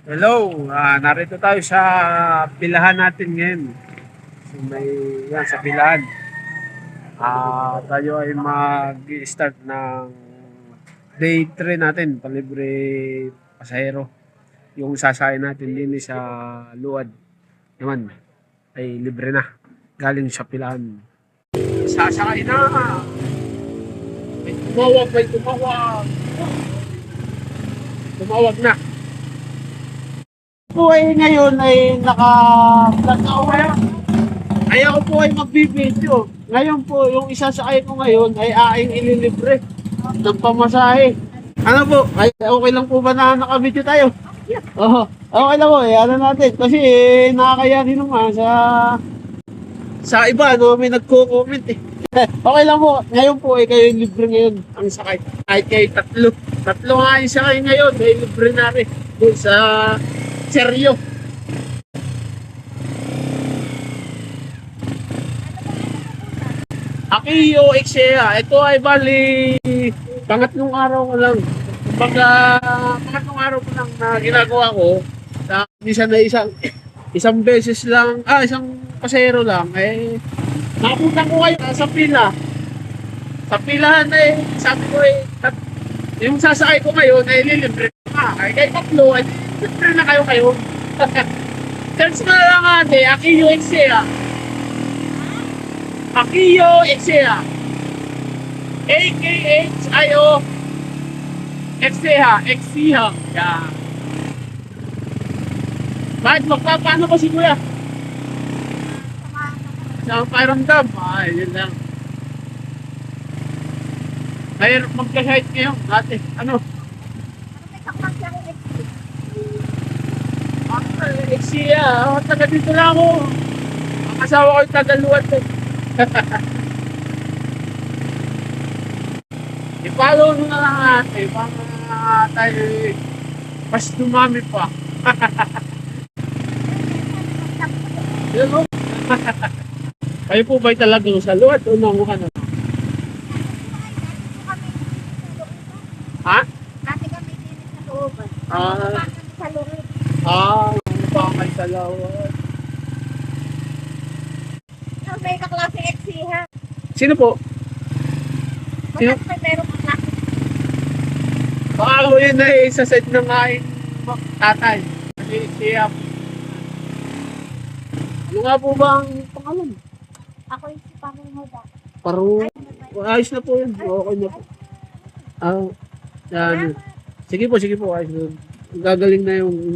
Hello, narito tayo sa pilahan natin ngayon. So may yan sa pilahan. Tayo ay mag-start ng day 3 natin, palibre pasahero. Yung sasakay natin din sa Luad naman ay libre na. Galing sa pilahan. Sasakay na! May tumawag, may tumawag! Tumawag na! Po ay ngayon ay naka-vlog ako ngayon. Ay ako po ay magbibideo. Ngayon po, yung isasakay ko ngayon ay aking ililibre ng pamasahe. Ano po? Ay, okay lang po ba na naka-video tayo? Oo. Okay lang po, ano natin. Kasi nakakaya din naman sa iba, no? May nagko-comment eh. Okay lang po. Ngayon po ay kayo yung libre ngayon ang sakay. Kahit kayo tatlo. Tatlo nga yung sakay ngayon. Ay libre na rin. Doon sa seryo. Akiyo, Exea. Ito ay bali pangatlong araw ko lang. Kumbaga, pangatlong araw ko lang na ginagawa ko. Sa isa na isang beses lang, isang pasero lang. Eh, nakapunta ko kayo sa pila. Sa pilahan eh, sabi ko yung sasakay ko ngayon ay lilibre na. Ay kayo tatlo, ay libre na kayo. Search mo na lang ate, Akiyo Exea. Akiyo Exea. A-K-H-I-O Exea. Exea. Yan. Bakit magpapaano ba si kuya? Sa pakiramdam. Ay, yun lang. Ay, magka-height ngayon, ate. Ano? Exia, taga dito lang ako. Ang asawa ko yung taga Luad eh. I-follow nyo na lang ate, para tayo mas dumami pa. Yun o. Kayo po ba'y talagang sa Luad o nanguhan? Ha? Dati kami dinis sa looban. Ah. Sa loob. Ano pa kayo sa Luad? May kaklase exiha. Sino po? Sino? Bakit may meron kaklase? Baka ako yun na sa side ng aking tatay. Kasi siya. Ano nga po ba ang pangalan? Ako yung si Pamuhoda. Paru. Ayos na po yun. Okay na po. Yan. Sige po, ayos na. Gagaling na yung